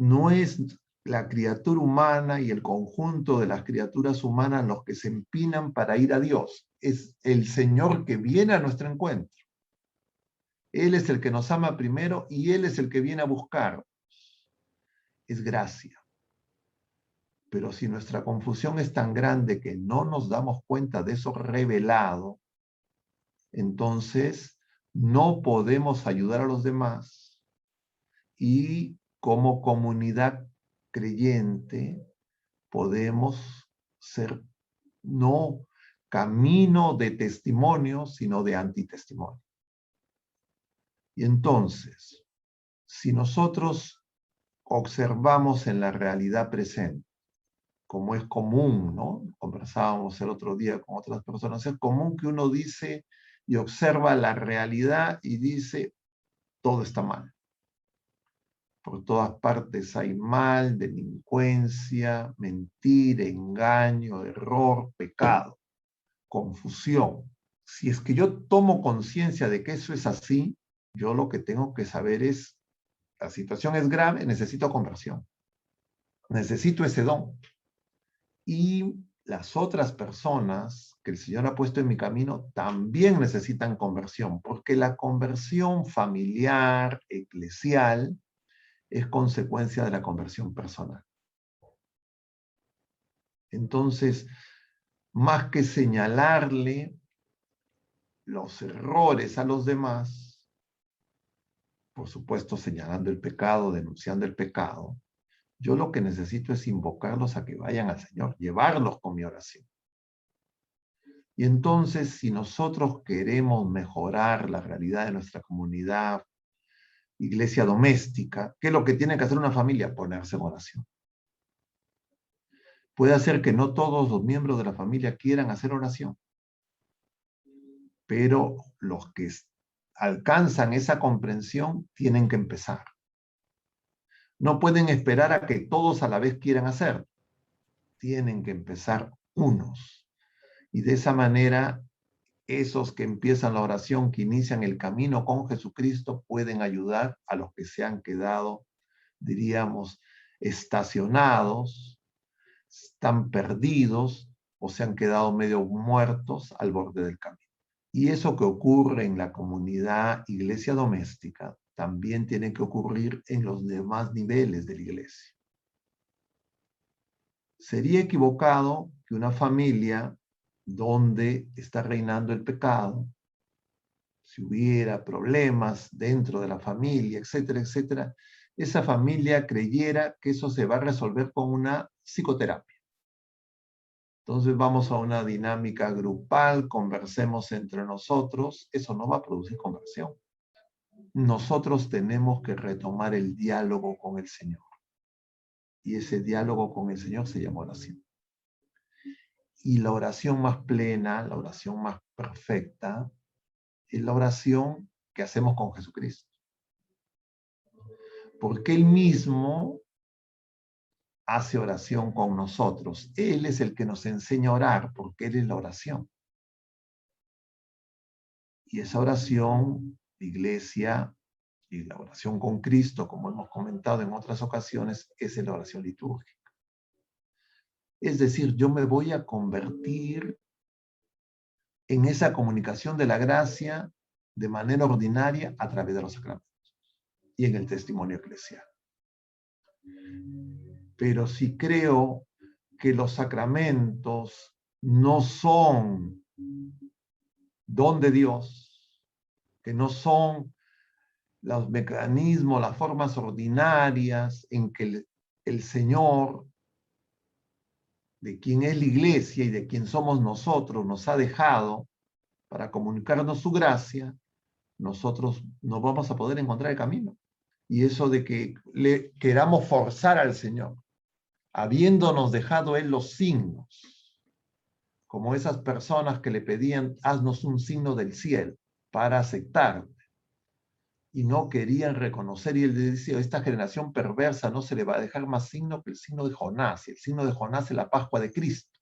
no es la criatura humana y el conjunto de las criaturas humanas los que se empinan para ir a Dios. Es el Señor que viene a nuestro encuentro. Él es el que nos ama primero y Él es el que viene a buscar. Es gracia. Pero si nuestra confusión es tan grande que no nos damos cuenta de eso revelado, entonces no podemos ayudar a los demás y como comunidad creyente podemos ser no camino de testimonio, sino de antitestimonio. Y entonces, si nosotros observamos en la realidad presente, como es común, ¿no? Conversábamos el otro día con otras personas, es común que uno dice y observa la realidad y dice, todo está mal. Por todas partes hay mal, delincuencia, mentira, engaño, error, pecado, confusión. Si es que yo tomo conciencia de que eso es así, yo lo que tengo que saber es, la situación es grave, necesito conversión. Necesito ese don. Y las otras personas que el Señor ha puesto en mi camino también necesitan conversión, porque la conversión familiar, eclesial, es consecuencia de la conversión personal. Entonces, más que señalarle los errores a los demás, por supuesto señalando el pecado, denunciando el pecado, yo lo que necesito es invocarlos a que vayan al Señor, llevarlos con mi oración. Y entonces, si nosotros queremos mejorar la realidad de nuestra comunidad, iglesia doméstica, ¿qué es lo que tiene que hacer una familia? Ponerse en oración. Puede ser que no todos los miembros de la familia quieran hacer oración, pero los que alcanzan esa comprensión tienen que empezar. No pueden esperar a que todos a la vez quieran hacer. Tienen que empezar unos. Y de esa manera, esos que empiezan la oración, que inician el camino con Jesucristo, pueden ayudar a los que se han quedado, diríamos, estacionados, están perdidos o se han quedado medio muertos al borde del camino. Y eso que ocurre en la comunidad iglesia doméstica también tiene que ocurrir en los demás niveles de la iglesia. Sería equivocado que una familia donde está reinando el pecado, si hubiera problemas dentro de la familia, etcétera, etcétera, esa familia creyera que eso se va a resolver con una psicoterapia. Entonces vamos a una dinámica grupal, conversemos entre nosotros, eso no va a producir conversión. Nosotros tenemos que retomar el diálogo con el Señor. Y ese diálogo con el Señor se llama oración. Y la oración más plena, la oración más perfecta, es la oración que hacemos con Jesucristo. Porque Él mismo hace oración con nosotros. Él es el que nos enseña a orar, porque Él es la oración. Y esa oración, iglesia, y la oración con Cristo, como hemos comentado en otras ocasiones, es la oración litúrgica. Es decir, yo me voy a convertir en esa comunicación de la gracia de manera ordinaria a través de los sacramentos y en el testimonio eclesial. Pero si creo que los sacramentos no son don de Dios, que no son los mecanismos, las formas ordinarias en que el Señor, de quien es la iglesia y de quien somos nosotros, nos ha dejado para comunicarnos su gracia, nosotros no vamos a poder encontrar el camino. Y eso de que le queramos forzar al Señor, habiéndonos dejado Él los signos, como esas personas que le pedían, haznos un signo del cielo para aceptarte. Y no querían reconocer, y él decía, esta generación perversa no se le va a dejar más signo que el signo de Jonás, y el signo de Jonás es la Pascua de Cristo,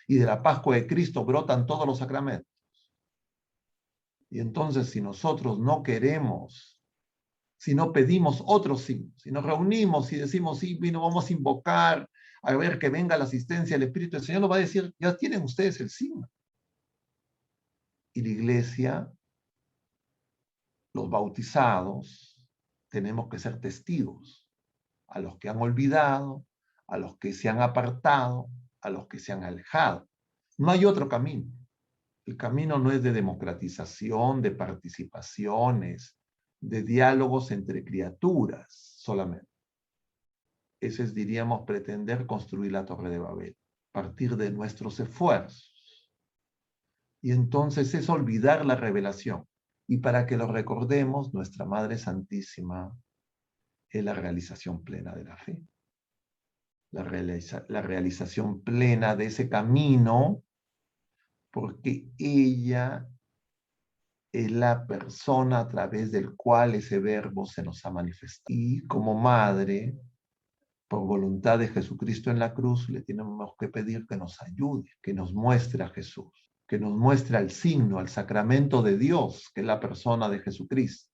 y de la Pascua de Cristo brotan todos los sacramentos. Y entonces, si nosotros no queremos si no pedimos otro signo, si nos reunimos y decimos, sí, vino, vamos a invocar, a ver que venga la asistencia del Espíritu, el Señor nos va a decir, ya tienen ustedes el signo. Y la iglesia, los bautizados, tenemos que ser testigos a los que han olvidado, a los que se han apartado, a los que se han alejado. No hay otro camino. El camino no es de democratización, de participaciones, de diálogos entre criaturas solamente. Ese es, diríamos, pretender construir la Torre de Babel, partir de nuestros esfuerzos. Y entonces es olvidar la revelación. Y para que lo recordemos, nuestra Madre Santísima es la realización plena de la fe. La realización plena de ese camino, porque ella es la persona a través del cual ese verbo se nos ha manifestado. Y como madre, por voluntad de Jesucristo en la cruz, le tenemos que pedir que nos ayude, que nos muestre a Jesús, que nos muestre al signo, al sacramento de Dios, que es la persona de Jesucristo.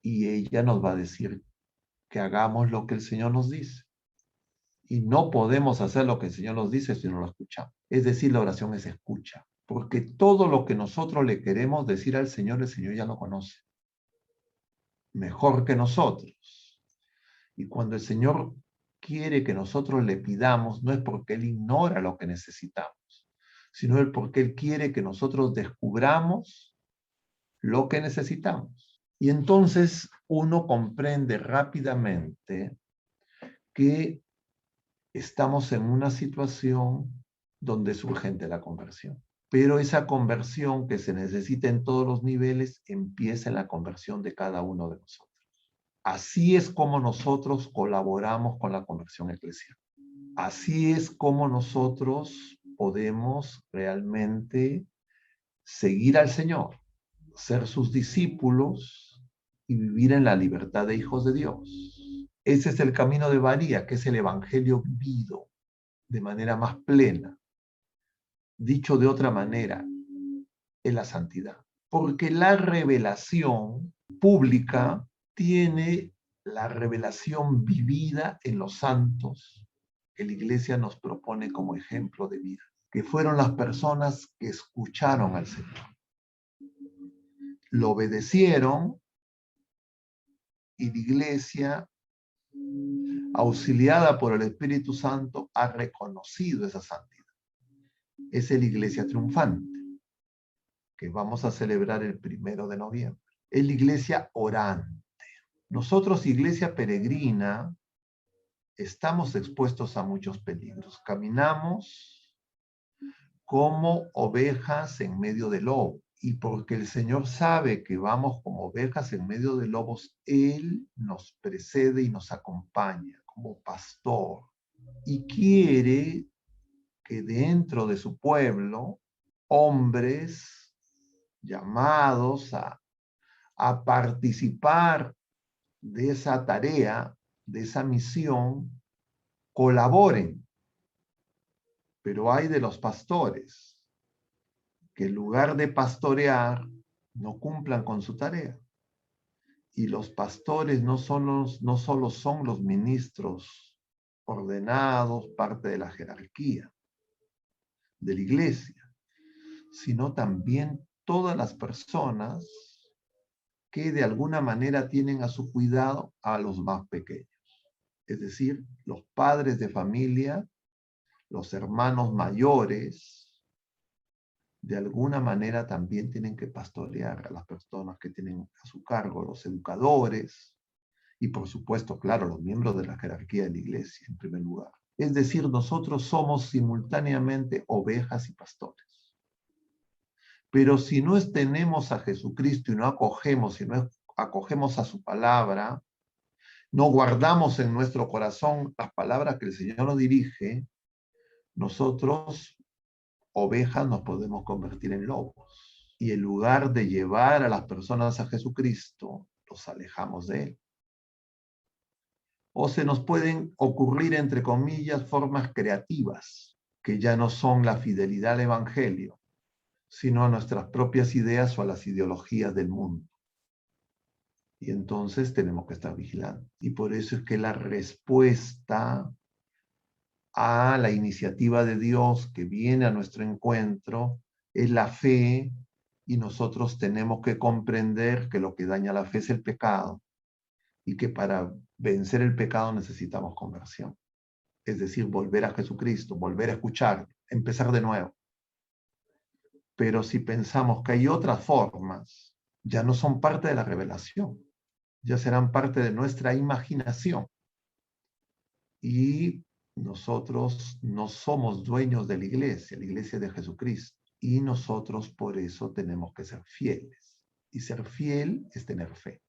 Y ella nos va a decir que hagamos lo que el Señor nos dice. Y no podemos hacer lo que el Señor nos dice si no lo escuchamos. Es decir, la oración es escucha. Porque todo lo que nosotros le queremos decir al Señor, el Señor ya lo conoce. Mejor que nosotros. Y cuando el Señor quiere que nosotros le pidamos, no es porque Él ignora lo que necesitamos, sino porque Él quiere que nosotros descubramos lo que necesitamos. Y entonces uno comprende rápidamente que estamos en una situación donde es urgente la conversión. Pero esa conversión que se necesita en todos los niveles empieza en la conversión de cada uno de nosotros. Así es como nosotros colaboramos con la conversión eclesial. Así es como nosotros podemos realmente seguir al Señor, ser sus discípulos y vivir en la libertad de hijos de Dios. Ese es el camino de María, que es el evangelio vivido de manera más plena. Dicho de otra manera, es la santidad. Porque la revelación pública tiene la revelación vivida en los santos que la Iglesia nos propone como ejemplo de vida, que fueron las personas que escucharon al Señor, lo obedecieron y la Iglesia, auxiliada por el Espíritu Santo, ha reconocido esa santidad. Esa es la Iglesia triunfante, que vamos a celebrar el 1 de noviembre. Es la Iglesia orante. Nosotros, Iglesia peregrina, estamos expuestos a muchos peligros. Caminamos como ovejas en medio de lobos. Y porque el Señor sabe que vamos como ovejas en medio de lobos, Él nos precede y nos acompaña como pastor. Y quiere que dentro de su pueblo, hombres llamados a participar de esa tarea, de esa misión, colaboren. Pero hay de los pastores que en lugar de pastorear, no cumplan con su tarea. Y los pastores no solo son los ministros ordenados, parte de la jerarquía de la iglesia, sino también todas las personas que de alguna manera tienen a su cuidado a los más pequeños. Es decir, los padres de familia, los hermanos mayores, de alguna manera también tienen que pastorear a las personas que tienen a su cargo, los educadores y por supuesto, claro, los miembros de la jerarquía de la iglesia en primer lugar. Es decir, nosotros somos simultáneamente ovejas y pastores. Pero si no tenemos a Jesucristo y no acogemos, si no acogemos a su palabra, no guardamos en nuestro corazón las palabras que el Señor nos dirige, nosotros, ovejas, nos podemos convertir en lobos. Y en lugar de llevar a las personas a Jesucristo, los alejamos de Él. O se nos pueden ocurrir, entre comillas, formas creativas, que ya no son la fidelidad al Evangelio, sino a nuestras propias ideas o a las ideologías del mundo. Y entonces tenemos que estar vigilantes. Y por eso es que la respuesta a la iniciativa de Dios que viene a nuestro encuentro es la fe, y nosotros tenemos que comprender que lo que daña la fe es el pecado y que para vencer el pecado necesitamos conversión. Es decir, volver a Jesucristo, volver a escuchar, empezar de nuevo. Pero si pensamos que hay otras formas, ya no son parte de la revelación, ya serán parte de nuestra imaginación. Y nosotros no somos dueños de la iglesia es de Jesucristo. Y nosotros por eso tenemos que ser fieles. Y ser fiel es tener fe.